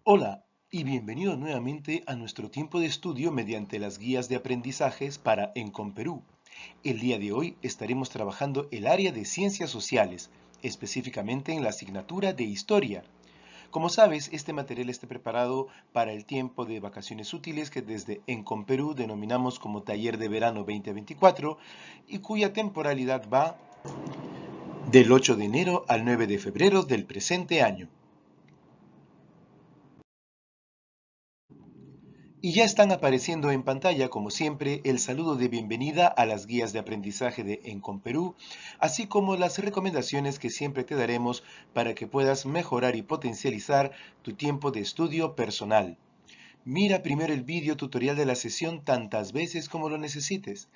Hola y bienvenido nuevamente a nuestro tiempo de estudio mediante las guías de aprendizajes para Perú. El día de hoy estaremos trabajando el área de ciencias sociales, específicamente en la asignatura de historia. Como sabes, este material está preparado para el tiempo de vacaciones útiles que desde Perú denominamos como Taller de Verano 2024 y cuya temporalidad va del 8 de enero al 9 de febrero del presente año. Y ya están apareciendo en pantalla, como siempre, el saludo de bienvenida a las guías de aprendizaje de Perú, así como las recomendaciones que siempre te daremos para que puedas mejorar y potencializar tu tiempo de estudio personal. Mira primero el vídeo tutorial de la sesión tantas veces como lo necesites.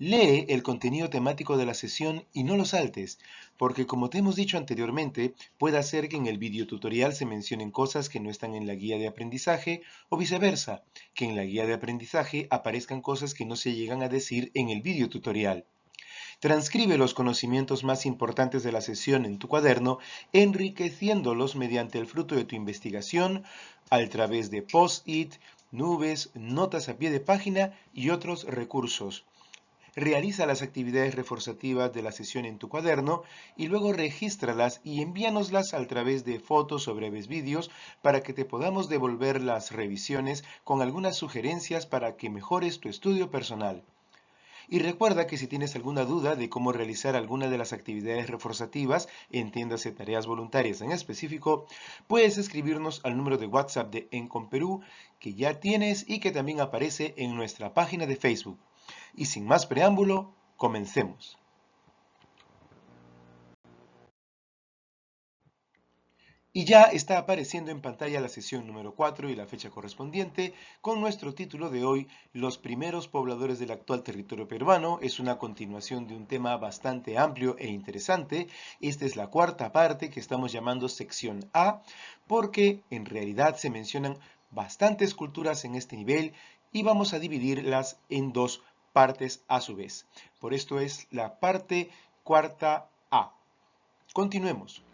Lee el contenido temático de la sesión y no lo saltes, porque como te hemos dicho anteriormente, puede ser que en el video tutorial se mencionen cosas que no están en la guía de aprendizaje o viceversa, que en la guía de aprendizaje aparezcan cosas que no se llegan a decir en el video tutorial. Transcribe los conocimientos más importantes de la sesión en tu cuaderno, enriqueciéndolos mediante el fruto de tu investigación a través de post-it, nubes, notas a pie de página y otros recursos. Realiza las actividades reforzativas de la sesión en tu cuaderno y luego regístralas y envíanoslas a través de fotos o breves vídeos para que te podamos devolver las revisiones con algunas sugerencias para que mejores tu estudio personal. Y recuerda que si tienes alguna duda de cómo realizar alguna de las actividades reforzativas, entiéndase tareas voluntarias en específico, puedes escribirnos al número de WhatsApp de Perú que ya tienes y que también aparece en nuestra página de Facebook. Y sin más preámbulo, comencemos. Y ya está apareciendo en pantalla la sesión número 4 y la fecha correspondiente con nuestro título de hoy, Los primeros pobladores del actual territorio peruano. Es una continuación de un tema bastante amplio e interesante. Esta es la cuarta parte que estamos llamando sección A, porque en realidad se mencionan bastantes culturas en este nivel y vamos a dividirlas en dos partes a su vez. Por esto es la parte cuarta A. Continuemos.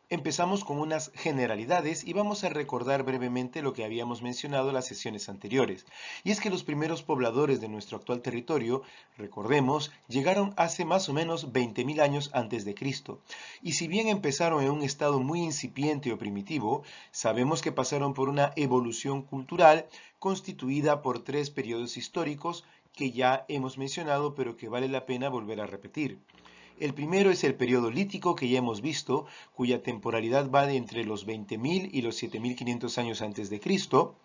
Empezamos con unas generalidades y vamos a recordar brevemente lo que habíamos mencionado en las sesiones anteriores. Y es que los primeros pobladores de nuestro actual territorio, recordemos, llegaron hace más o menos 20.000 años antes de Cristo. Y si bien empezaron en un estado muy incipiente o primitivo, sabemos que pasaron por una evolución cultural constituida por tres periodos históricos que ya hemos mencionado, pero que vale la pena volver a repetir. El primero es el periodo lítico que ya hemos visto, cuya temporalidad va de entre los 20.000 y los 7.500 años antes de Cristo.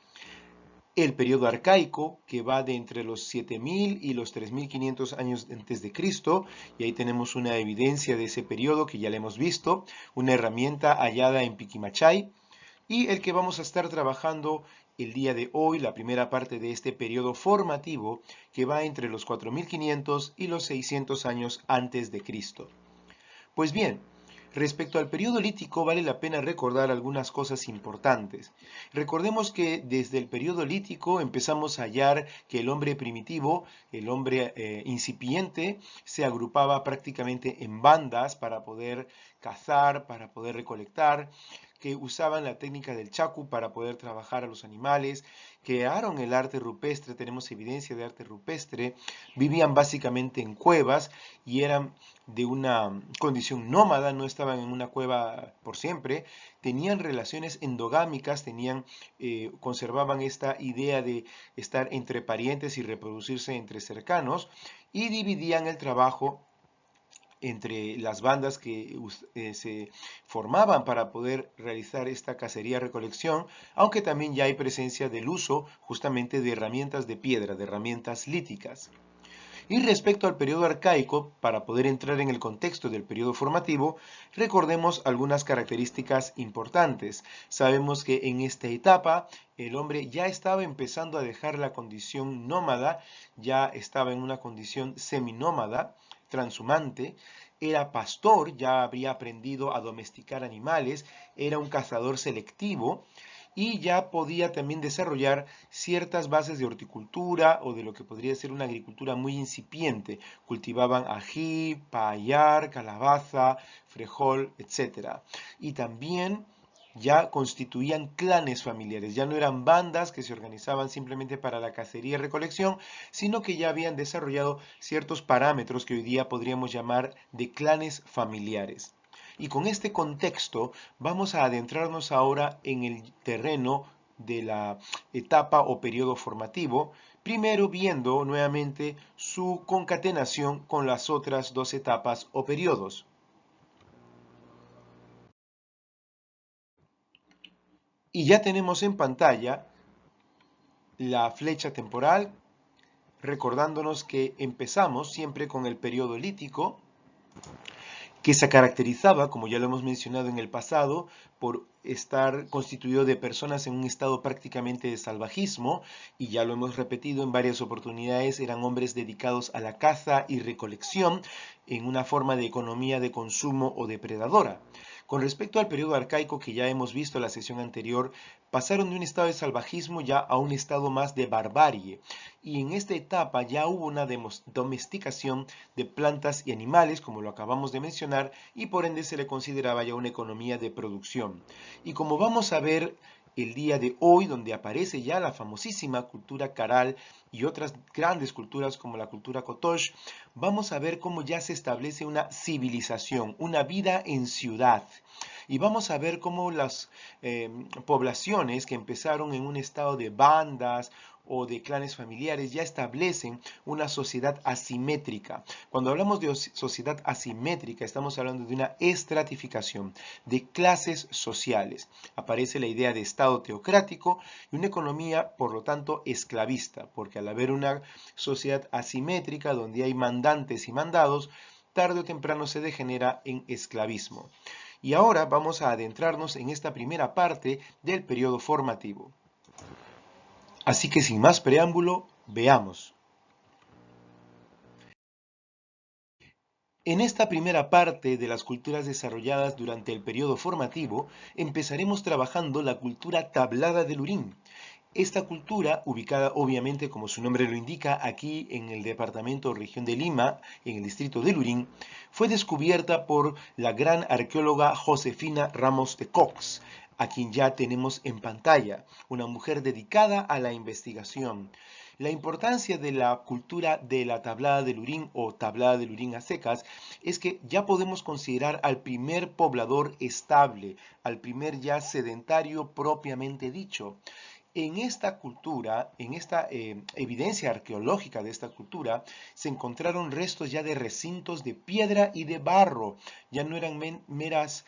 El periodo arcaico, que va de entre los 7.000 y los 3.500 años antes de Cristo, y ahí tenemos una evidencia de ese periodo que ya le hemos visto, una herramienta hallada en Piquimachay, y el que vamos a estar trabajando el día de hoy, la primera parte de este periodo formativo que va entre los 4.500 y los 600 años antes de Cristo. Pues bien, respecto al periodo lítico vale la pena recordar algunas cosas importantes. Recordemos que desde el periodo lítico empezamos a hallar que el hombre primitivo, el hombre incipiente, se agrupaba prácticamente en bandas para poder cazar, para poder recolectar, que usaban la técnica del chacu para poder trabajar a los animales, crearon el arte rupestre, tenemos evidencia de arte rupestre, vivían básicamente en cuevas y eran de una condición nómada, no estaban en una cueva por siempre, tenían relaciones endogámicas, conservaban esta idea de estar entre parientes y reproducirse entre cercanos y dividían el trabajo entre las bandas que se formaban para poder realizar esta cacería-recolección, aunque también ya hay presencia del uso justamente de herramientas de piedra, de herramientas líticas. Y respecto al periodo arcaico, para poder entrar en el contexto del periodo formativo, recordemos algunas características importantes. Sabemos que en esta etapa el hombre ya estaba empezando a dejar la condición nómada, ya estaba en una condición seminómada, transhumante, era pastor, ya habría aprendido a domesticar animales, era un cazador selectivo, y ya podía también desarrollar ciertas bases de horticultura o de lo que podría ser una agricultura muy incipiente. Cultivaban ají, payar, calabaza, frejol, etc. Y también ya constituían clanes familiares, ya no eran bandas que se organizaban simplemente para la cacería y recolección, sino que ya habían desarrollado ciertos parámetros que hoy día podríamos llamar de clanes familiares. Y con este contexto vamos a adentrarnos ahora en el terreno de la etapa o periodo formativo, primero viendo nuevamente su concatenación con las otras dos etapas o periodos. Y ya tenemos en pantalla la flecha temporal, recordándonos que empezamos siempre con el periodo lítico, que se caracterizaba, como ya lo hemos mencionado en el pasado, por estar constituido de personas en un estado prácticamente de salvajismo, y ya lo hemos repetido en varias oportunidades, eran hombres dedicados a la caza y recolección en una forma de economía de consumo o depredadora. Con respecto al periodo arcaico que ya hemos visto en la sesión anterior, pasaron de un estado de salvajismo ya a un estado más de barbarie, y en esta etapa ya hubo una domesticación de plantas y animales, como lo acabamos de mencionar, y por ende se le consideraba ya una economía de producción. Y como vamos a ver el día de hoy, donde aparece ya la famosísima cultura Caral y otras grandes culturas como la cultura Kotosh, vamos a ver cómo ya se establece una civilización, una vida en ciudad. Y vamos a ver cómo las poblaciones que empezaron en un estado de bandas o de clanes familiares ya establecen una sociedad asimétrica. Cuando hablamos de sociedad asimétrica, estamos hablando de una estratificación de clases sociales. Aparece la idea de Estado teocrático y una economía, por lo tanto, esclavista, porque al haber una sociedad asimétrica donde hay mandantes y mandados, tarde o temprano se degenera en esclavismo. Y ahora vamos a adentrarnos en esta primera parte del periodo formativo. Así que sin más preámbulo, veamos. En esta primera parte de las culturas desarrolladas durante el periodo formativo, empezaremos trabajando la cultura tablada del Urín. Esta cultura, ubicada obviamente como su nombre lo indica aquí en el departamento o región de Lima, en el distrito de Lurín, fue descubierta por la gran arqueóloga Josefina Ramos de Cox, a quien ya tenemos en pantalla, una mujer dedicada a la investigación. La importancia de la cultura de la tablada del Urín o tablada del Urín a secas es que ya podemos considerar al primer poblador estable, al primer ya sedentario propiamente dicho. En esta cultura, en esta evidencia arqueológica de esta cultura, se encontraron restos ya de recintos de piedra y de barro. Ya no eran meras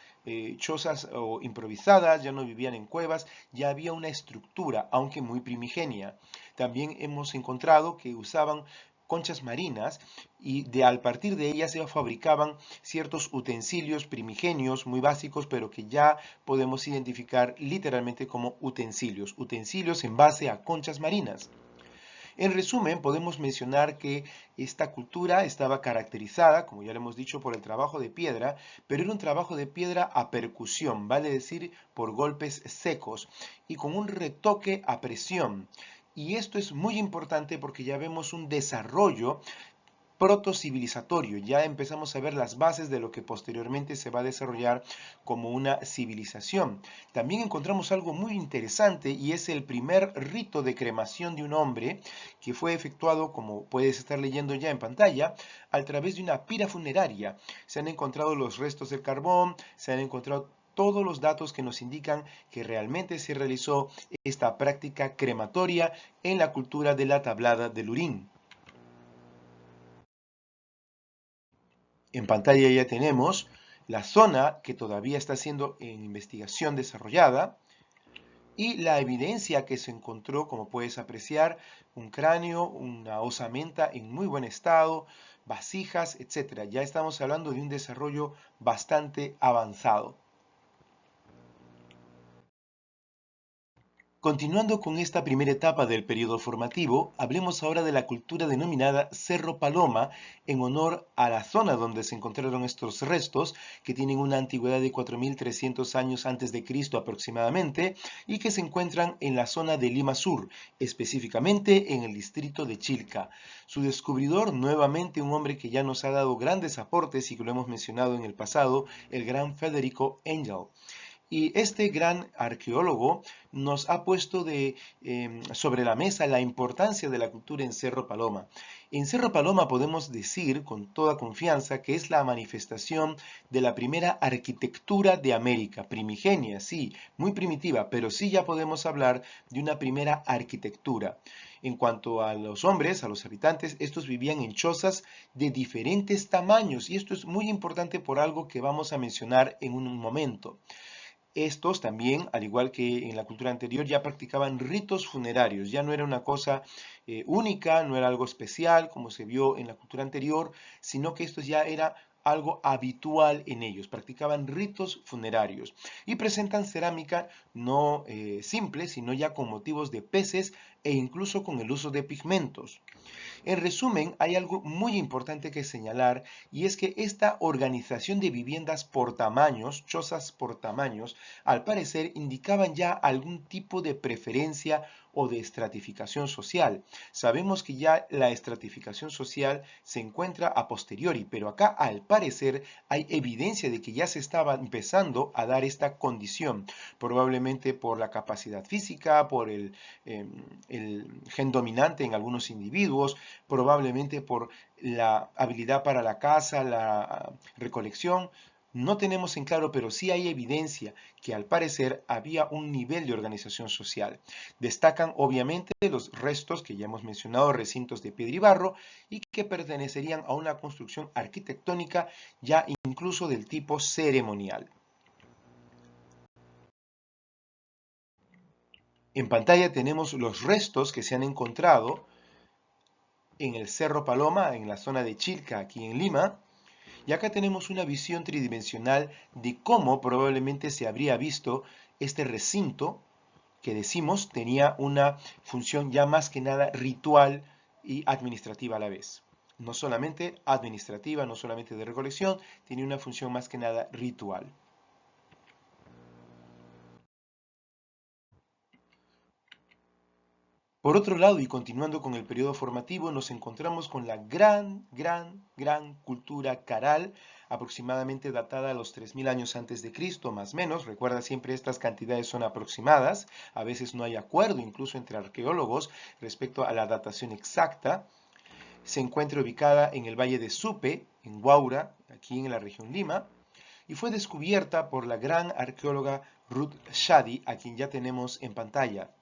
chozas o improvisadas, ya no vivían en cuevas, ya había una estructura, aunque muy primigenia. También hemos encontrado que usaban conchas marinas y al partir de ellas se fabricaban ciertos utensilios primigenios muy básicos, pero que ya podemos identificar literalmente como utensilios, utensilios en base a conchas marinas. En resumen, podemos mencionar que esta cultura estaba caracterizada, como ya lo hemos dicho, por el trabajo de piedra, pero era un trabajo de piedra a percusión, vale decir, por golpes secos y con un retoque a presión. Y esto es muy importante porque ya vemos un desarrollo protocivilizatorio. Ya empezamos a ver las bases de lo que posteriormente se va a desarrollar como una civilización. También encontramos algo muy interesante y es el primer rito de cremación de un hombre que fue efectuado, como puedes estar leyendo ya en pantalla, a través de una pira funeraria. Se han encontrado los restos del carbón, se han encontrado todos los datos que nos indican que realmente se realizó esta práctica crematoria en la cultura de la tablada del Urín. En pantalla ya tenemos la zona que todavía está siendo en investigación desarrollada y la evidencia que se encontró, como puedes apreciar, un cráneo, una osamenta en muy buen estado, vasijas, etc. Ya estamos hablando de un desarrollo bastante avanzado. Continuando con esta primera etapa del periodo formativo, hablemos ahora de la cultura denominada Cerro Paloma, en honor a la zona donde se encontraron estos restos, que tienen una antigüedad de 4.300 años antes de Cristo aproximadamente, y que se encuentran en la zona de Lima Sur, específicamente en el distrito de Chilca. Su descubridor, nuevamente un hombre que ya nos ha dado grandes aportes y que lo hemos mencionado en el pasado, el gran Federico Engel. Y este gran arqueólogo nos ha puesto sobre la mesa la importancia de la cultura en Cerro Paloma. En Cerro Paloma podemos decir con toda confianza que es la manifestación de la primera arquitectura de América, primigenia, sí, muy primitiva, pero sí ya podemos hablar de una primera arquitectura. En cuanto a los hombres, a los habitantes, estos vivían en chozas de diferentes tamaños y esto es muy importante por algo que vamos a mencionar en un momento. Estos también, al igual que en la cultura anterior, ya practicaban ritos funerarios, ya no era una cosa única, no era algo especial como se vio en la cultura anterior, sino que esto ya era algo habitual en ellos, practicaban ritos funerarios y presentan cerámica no simple, sino ya con motivos de peces e incluso con el uso de pigmentos. En resumen, hay algo muy importante que señalar y es que esta organización de viviendas por tamaños, chozas por tamaños, al parecer indicaban ya algún tipo de preferencia o de estratificación social. Sabemos que ya la estratificación social se encuentra a posteriori, pero acá al parecer hay evidencia de que ya se estaba empezando a dar esta condición, probablemente por la capacidad física, por el gen dominante en algunos individuos, probablemente por la habilidad para la caza, la recolección. No tenemos en claro, pero sí hay evidencia que al parecer había un nivel de organización social. Destacan obviamente los restos que ya hemos mencionado, recintos de piedra y barro, y que pertenecerían a una construcción arquitectónica ya incluso del tipo ceremonial. En pantalla tenemos los restos que se han encontrado en el Cerro Paloma, en la zona de Chilca, aquí en Lima. Y acá tenemos una visión tridimensional de cómo probablemente se habría visto este recinto que decimos tenía una función ya más que nada ritual y administrativa a la vez. No solamente administrativa, no solamente de recolección, tenía una función más que nada ritual. Por otro lado, y continuando con el periodo formativo, nos encontramos con la gran cultura caral, aproximadamente datada a los 3000 años antes de Cristo, más o menos. Recuerda, siempre estas cantidades son aproximadas, a veces no hay acuerdo incluso entre arqueólogos respecto a la datación exacta. Se encuentra ubicada en el valle de Supe, en Huaura, aquí en la región Lima, y fue descubierta por la gran arqueóloga Ruth Shadi, a quien ya tenemos en pantalla.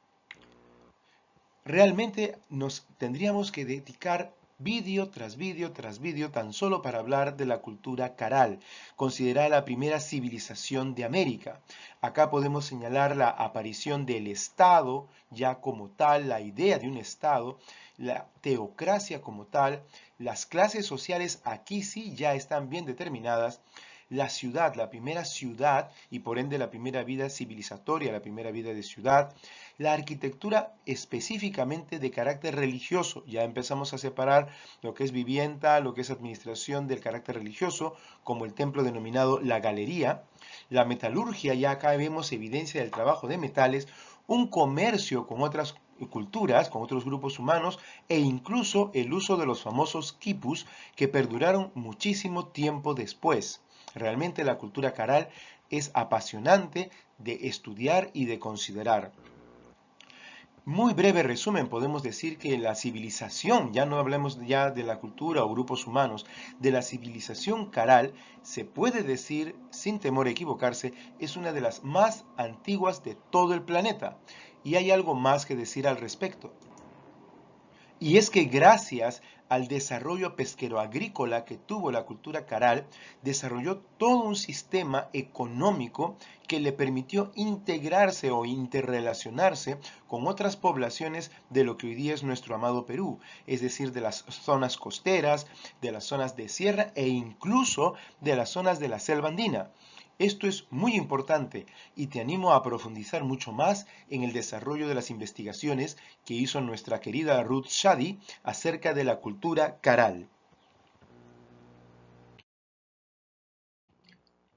Realmente nos tendríamos que dedicar vídeo tras vídeo tras vídeo tan solo para hablar de la cultura caral, considerada la primera civilización de América. Acá podemos señalar la aparición del Estado ya como tal, la idea de un Estado, la teocracia como tal, las clases sociales aquí sí ya están bien determinadas, la ciudad, la primera ciudad y por ende la primera vida civilizatoria, la primera vida de ciudad, la arquitectura específicamente de carácter religioso. Ya empezamos a separar lo que es vivienda, lo que es administración del carácter religioso, como el templo denominado la galería. La metalurgia, ya acá vemos evidencia del trabajo de metales, un comercio con otras culturas, con otros grupos humanos, e incluso el uso de los famosos quipus que perduraron muchísimo tiempo después. Realmente la cultura caral es apasionante de estudiar y de considerar. Muy breve resumen, podemos decir que la civilización, ya no hablemos ya de la cultura o grupos humanos, de la civilización caral, se puede decir, sin temor a equivocarse, es una de las más antiguas de todo el planeta. Y hay algo más que decir al respecto. Y es que gracias al desarrollo pesquero-agrícola que tuvo la cultura caral, desarrolló todo un sistema económico que le permitió integrarse o interrelacionarse con otras poblaciones de lo que hoy día es nuestro amado Perú, es decir, de las zonas costeras, de las zonas de sierra e incluso de las zonas de la selva andina. Esto es muy importante y te animo a profundizar mucho más en el desarrollo de las investigaciones que hizo nuestra querida Ruth Shadi acerca de la cultura caral.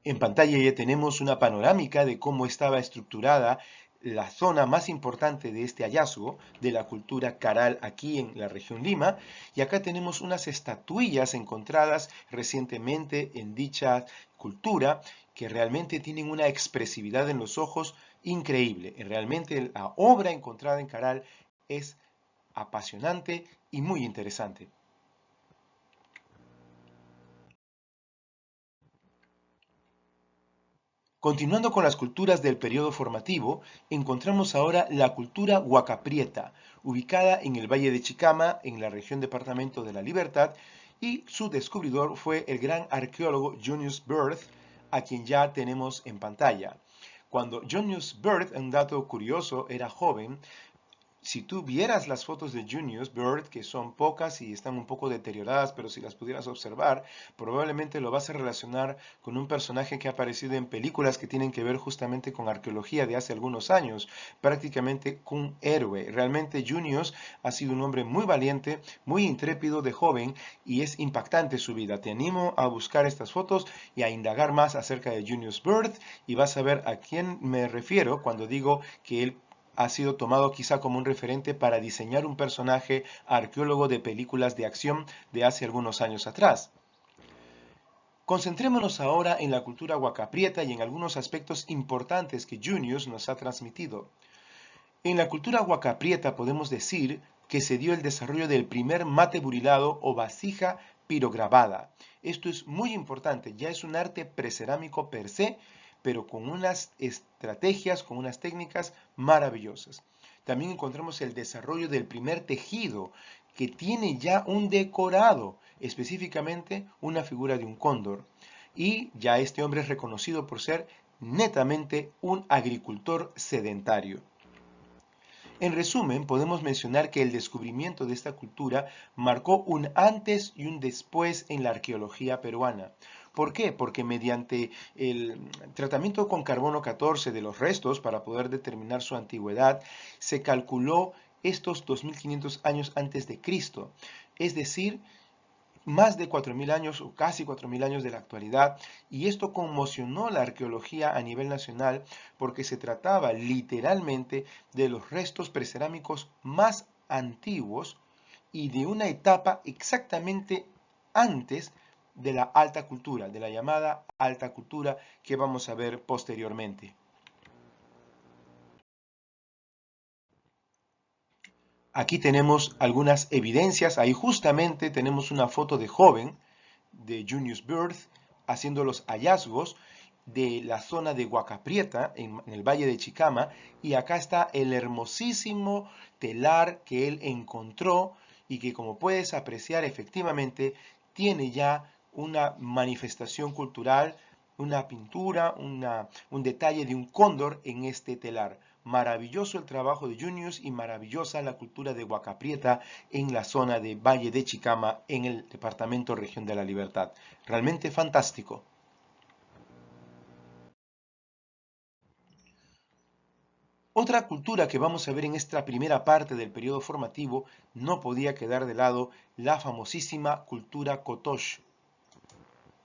En pantalla ya tenemos una panorámica de cómo estaba estructurada la zona más importante de este hallazgo de la cultura caral aquí en la región Lima. Y acá tenemos unas estatuillas encontradas recientemente en dicha cultura que realmente tienen una expresividad en los ojos increíble. Realmente la obra encontrada en Caral es apasionante y muy interesante. Continuando con las culturas del periodo formativo, encontramos ahora la cultura huacaprieta, ubicada en el Valle de Chicama, en la región departamento de La Libertad, y su descubridor fue el gran arqueólogo Junius Bird, a quien ya tenemos en pantalla. Cuando Junius Bird, un dato curioso, era joven, si tú vieras las fotos de Junius Bird, que son pocas y están un poco deterioradas, pero si las pudieras observar, probablemente lo vas a relacionar con un personaje que ha aparecido en películas que tienen que ver justamente con arqueología de hace algunos años, prácticamente un héroe. Realmente Junius ha sido un hombre muy valiente, muy intrépido de joven y es impactante su vida. Te animo a buscar estas fotos y a indagar más acerca de Junius Bird y vas a ver a quién me refiero cuando digo que él ha sido tomado quizá como un referente para diseñar un personaje arqueólogo de películas de acción de hace algunos años atrás. Concentrémonos ahora en la cultura huacaprieta y en algunos aspectos importantes que Junius nos ha transmitido. En la cultura huacaprieta podemos decir que se dio el desarrollo del primer mate burilado o vasija pirograbada. Esto es muy importante, ya es un arte precerámico per se, pero con unas estrategias, con unas técnicas maravillosas. También encontramos el desarrollo del primer tejido que tiene ya un decorado, específicamente una figura de un cóndor. Y ya este hombre es reconocido por ser netamente un agricultor sedentario. En resumen, podemos mencionar que el descubrimiento de esta cultura marcó un antes y un después en la arqueología peruana. ¿Por qué? Porque mediante el tratamiento con carbono 14 de los restos para poder determinar su antigüedad, se calculó estos 2500 años antes de Cristo. Es decir, más de 4000 años o casi 4000 años de la actualidad, y esto conmocionó la arqueología a nivel nacional porque se trataba literalmente de los restos precerámicos más antiguos y de una etapa exactamente antes de la alta cultura, de la llamada alta cultura que vamos a ver posteriormente. Aquí tenemos algunas evidencias, ahí justamente tenemos una foto de joven de Junius Bird haciendo los hallazgos de la zona de Huacaprieta en el Valle de Chicama, y acá está el hermosísimo telar que él encontró y que, como puedes apreciar, efectivamente tiene ya una manifestación cultural, una pintura, un detalle de un cóndor en este telar. Maravilloso el trabajo de Junius y maravillosa la cultura de Huacaprieta en la zona de Valle de Chicama en el departamento Región de la Libertad. Realmente fantástico. Otra cultura que vamos a ver en esta primera parte del periodo formativo no podía quedar de lado, la famosísima cultura Kotosh.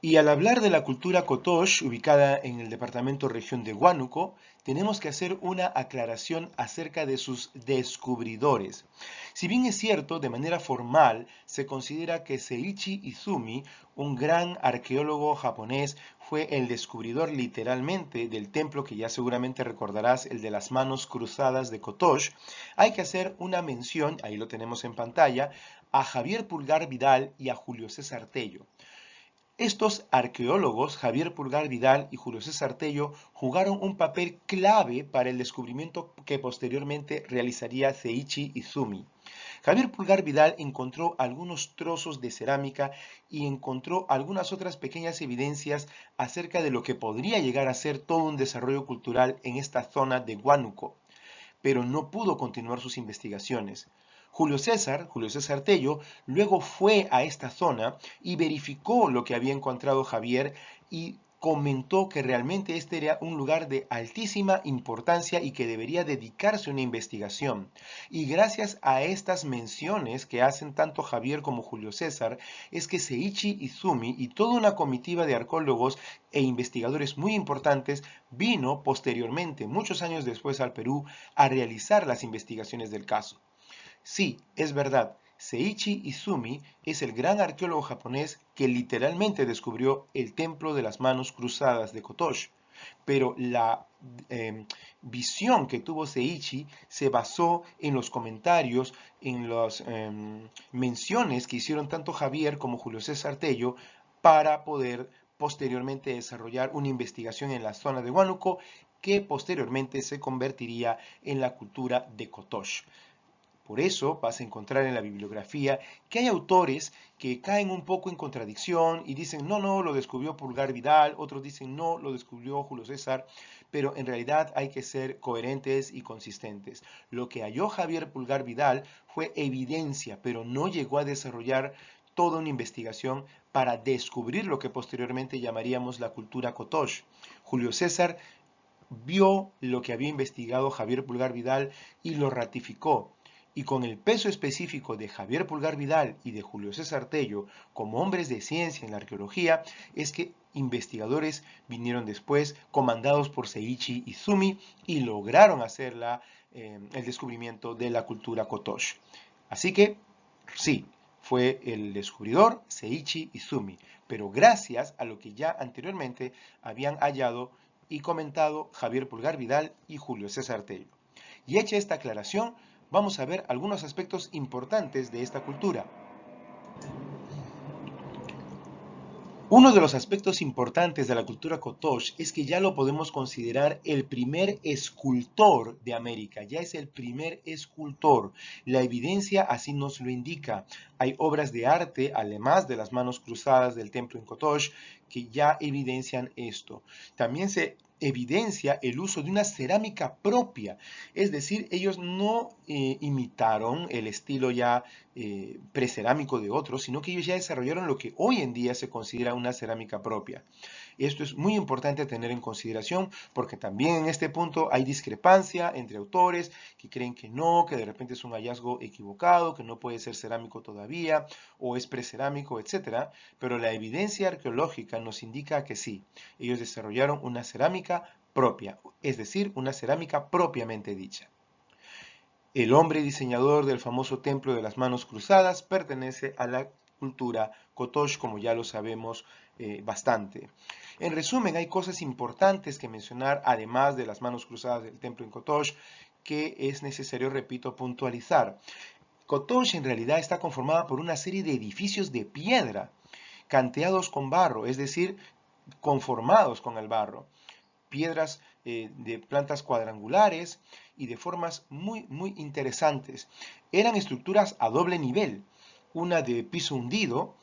Y al hablar de la cultura Kotosh, ubicada en el departamento región de Huánuco, tenemos que hacer una aclaración acerca de sus descubridores. Si bien es cierto, de manera formal, se considera que Seiichi Izumi, un gran arqueólogo japonés, fue el descubridor literalmente del templo que ya seguramente recordarás, el de las manos cruzadas de Kotosh, hay que hacer una mención, ahí lo tenemos en pantalla, a Javier Pulgar Vidal y a Julio César Tello. Estos arqueólogos, Javier Pulgar Vidal y Julio César Tello, jugaron un papel clave para el descubrimiento que posteriormente realizaría Seiichi Izumi. Javier Pulgar Vidal encontró algunos trozos de cerámica y encontró algunas otras pequeñas evidencias acerca de lo que podría llegar a ser todo un desarrollo cultural en esta zona de Huánuco, pero no pudo continuar sus investigaciones. Julio César Tello, luego fue a esta zona y verificó lo que había encontrado Javier y comentó que realmente este era un lugar de altísima importancia y que debería dedicarse a una investigación. Y gracias a estas menciones que hacen tanto Javier como Julio César, es que Seiichi Izumi y toda una comitiva de arqueólogos e investigadores muy importantes vino posteriormente, muchos años después, al Perú a realizar las investigaciones del caso. Sí, es verdad, Seiichi Izumi es el gran arqueólogo japonés que literalmente descubrió el templo de las manos cruzadas de Kotosh. Pero la visión que tuvo Seiichi se basó en los comentarios, en las menciones que hicieron tanto Javier como Julio César Tello para poder posteriormente desarrollar una investigación en la zona de Huánuco que posteriormente se convertiría en la cultura de Kotosh. Por eso vas a encontrar en la bibliografía que hay autores que caen un poco en contradicción y dicen, no, no, lo descubrió Pulgar Vidal, otros dicen, no, lo descubrió Julio César, pero en realidad hay que ser coherentes y consistentes. Lo que halló Javier Pulgar Vidal fue evidencia, pero no llegó a desarrollar toda una investigación para descubrir lo que posteriormente llamaríamos la cultura Kotosh. Julio César vio lo que había investigado Javier Pulgar Vidal y lo ratificó. Y con el peso específico de Javier Pulgar Vidal y de Julio César Tello como hombres de ciencia en la arqueología, es que investigadores vinieron después, comandados por Seiichi Izumi, y lograron hacer el descubrimiento de la cultura Kotosh. Así que, sí, fue el descubridor Seiichi Izumi, pero gracias a lo que ya anteriormente habían hallado y comentado Javier Pulgar Vidal y Julio César Tello. Y hecha esta aclaración, vamos a ver algunos aspectos importantes de esta cultura. Uno de los aspectos importantes de la cultura Kotosh es que ya lo podemos considerar el primer escultor de América, ya es el primer escultor. La evidencia así nos lo indica. Hay obras de arte, además de las manos cruzadas del templo en Kotosh, que ya evidencian esto. También se evidencia el uso de una cerámica propia, es decir, ellos no imitaron el estilo ya precerámico de otros, sino que ellos ya desarrollaron lo que hoy en día se considera una cerámica propia. Esto es muy importante tener en consideración porque también en este punto hay discrepancia entre autores que creen que no, que de repente es un hallazgo equivocado, que no puede ser cerámico todavía o es precerámico, etc. Pero la evidencia arqueológica nos indica que sí, ellos desarrollaron una cerámica propia, es decir, una cerámica propiamente dicha. El hombre diseñador del famoso templo de las manos cruzadas pertenece a la cultura Kotosh, como ya lo sabemos bastante. En resumen, hay cosas importantes que mencionar, además de las manos cruzadas del templo en Kotosh, que es necesario, repito, puntualizar. Kotosh en realidad está conformada por una serie de edificios de piedra, canteados con barro, es decir, conformados con el barro. Piedras de plantas cuadrangulares y de formas muy, muy interesantes. Eran estructuras a doble nivel, una de piso hundido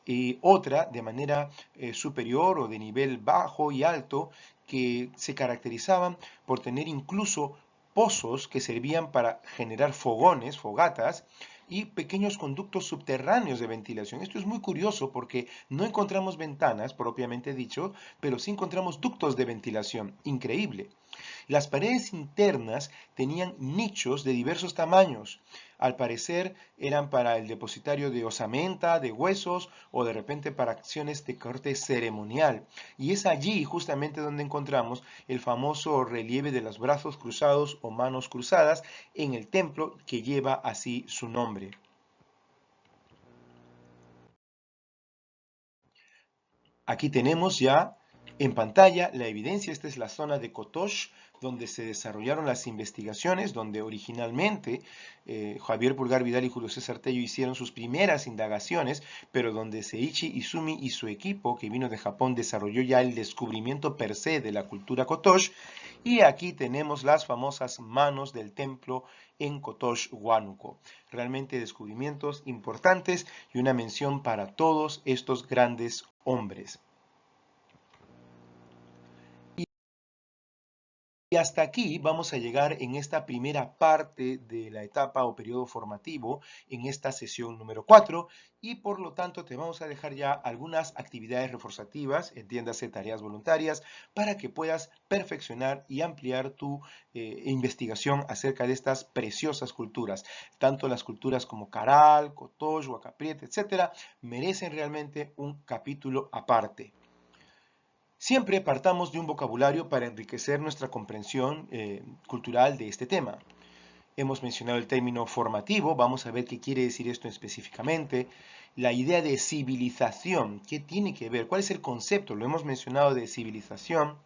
y otra de manera superior o de nivel bajo y alto, que se caracterizaban por tener incluso pozos que servían para generar fogones, fogatas, y pequeños conductos subterráneos de ventilación. Esto es muy curioso porque no encontramos ventanas, propiamente dicho, pero sí encontramos ductos de ventilación. Increíble. Las paredes internas tenían nichos de diversos tamaños. Al parecer eran para el depositario de osamenta, de huesos o de repente para acciones de corte ceremonial. Y es allí justamente donde encontramos el famoso relieve de los brazos cruzados o manos cruzadas en el templo que lleva así su nombre. Aquí tenemos ya en pantalla la evidencia. Esta es la zona de Kotosh, donde se desarrollaron las investigaciones, donde originalmente Javier Pulgar Vidal y Julio César Tello hicieron sus primeras indagaciones, pero donde Seiichi Izumi y su equipo, que vino de Japón, desarrolló ya el descubrimiento per se de la cultura Kotosh. Y aquí tenemos las famosas manos del templo en Kotosh, Huánuco. Realmente descubrimientos importantes y una mención para todos estos grandes hombres. Y hasta aquí vamos a llegar en esta primera parte de la etapa o periodo formativo, en esta sesión número 4, y por lo tanto te vamos a dejar ya algunas actividades reforzativas, entiéndase tareas voluntarias, para que puedas perfeccionar y ampliar tu investigación acerca de estas preciosas culturas. Tanto las culturas como Caral, Kotosh, Huacapriete, etcétera, merecen realmente un capítulo aparte. Siempre partamos de un vocabulario para enriquecer nuestra comprensión cultural de este tema. Hemos mencionado el término formativo, vamos a ver qué quiere decir esto específicamente. La idea de civilización, ¿qué tiene que ver? ¿Cuál es el concepto? Lo hemos mencionado de civilización.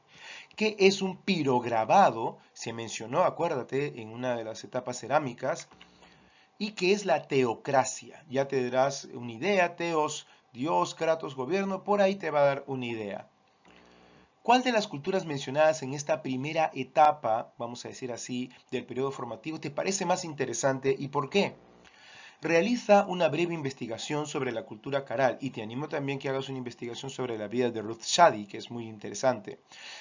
¿Qué es un pirograbado? Se mencionó, acuérdate, en una de las etapas cerámicas. ¿Y qué es la teocracia? Ya te darás una idea, teos, Dios, kratos, gobierno, por ahí te va a dar una idea. ¿Cuál de las culturas mencionadas en esta primera etapa, vamos a decir así, del periodo formativo, te parece más interesante y por qué? Realiza una breve investigación sobre la cultura Caral y te animo también que hagas una investigación sobre la vida de Ruth Shadi, que es muy interesante.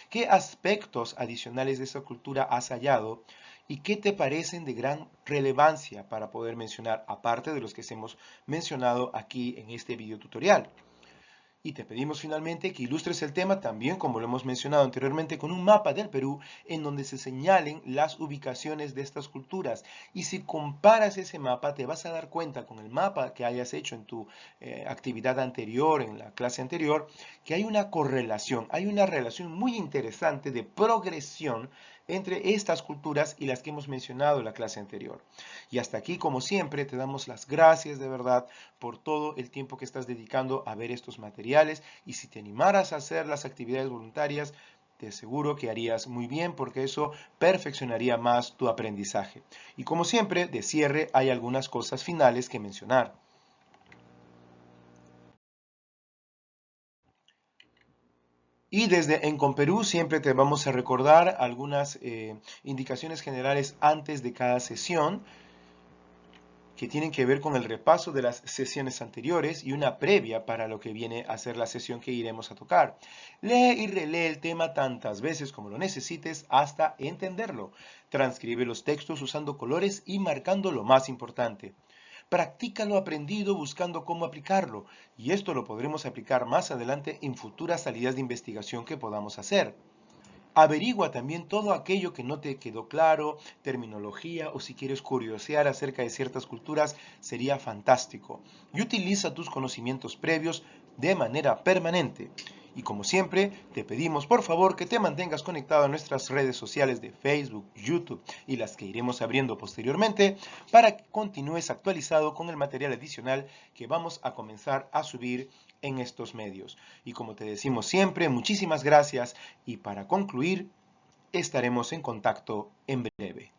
¿Qué aspectos adicionales de esa cultura has hallado y qué te parecen de gran relevancia para poder mencionar, aparte de los que hemos mencionado aquí en este video tutorial? Y te pedimos finalmente que ilustres el tema también, como lo hemos mencionado anteriormente, con un mapa del Perú en donde se señalen las ubicaciones de estas culturas. Y si comparas ese mapa, te vas a dar cuenta con el mapa que hayas hecho en tu actividad anterior, en la clase anterior, que hay una correlación, hay una relación muy interesante de progresión entre estas culturas y las que hemos mencionado en la clase anterior. Y hasta aquí, como siempre, te damos las gracias de verdad por todo el tiempo que estás dedicando a ver estos materiales y si te animaras a hacer las actividades voluntarias, te aseguro que harías muy bien porque eso perfeccionaría más tu aprendizaje. Y como siempre, de cierre hay algunas cosas finales que mencionar. Y desde Encomperú siempre te vamos a recordar algunas indicaciones generales antes de cada sesión que tienen que ver con el repaso de las sesiones anteriores y una previa para lo que viene a ser la sesión que iremos a tocar. Lee y relee el tema tantas veces como lo necesites hasta entenderlo. Transcribe los textos usando colores y marcando lo más importante. Practica lo aprendido buscando cómo aplicarlo, y esto lo podremos aplicar más adelante en futuras salidas de investigación que podamos hacer. Averigua también todo aquello que no te quedó claro, terminología o si quieres curiosear acerca de ciertas culturas, sería fantástico. Y utiliza tus conocimientos previos de manera permanente. Y como siempre, te pedimos por favor que te mantengas conectado a nuestras redes sociales de Facebook, YouTube y las que iremos abriendo posteriormente para que continúes actualizado con el material adicional que vamos a comenzar a subir en estos medios. Y como te decimos siempre, muchísimas gracias y para concluir, estaremos en contacto en breve.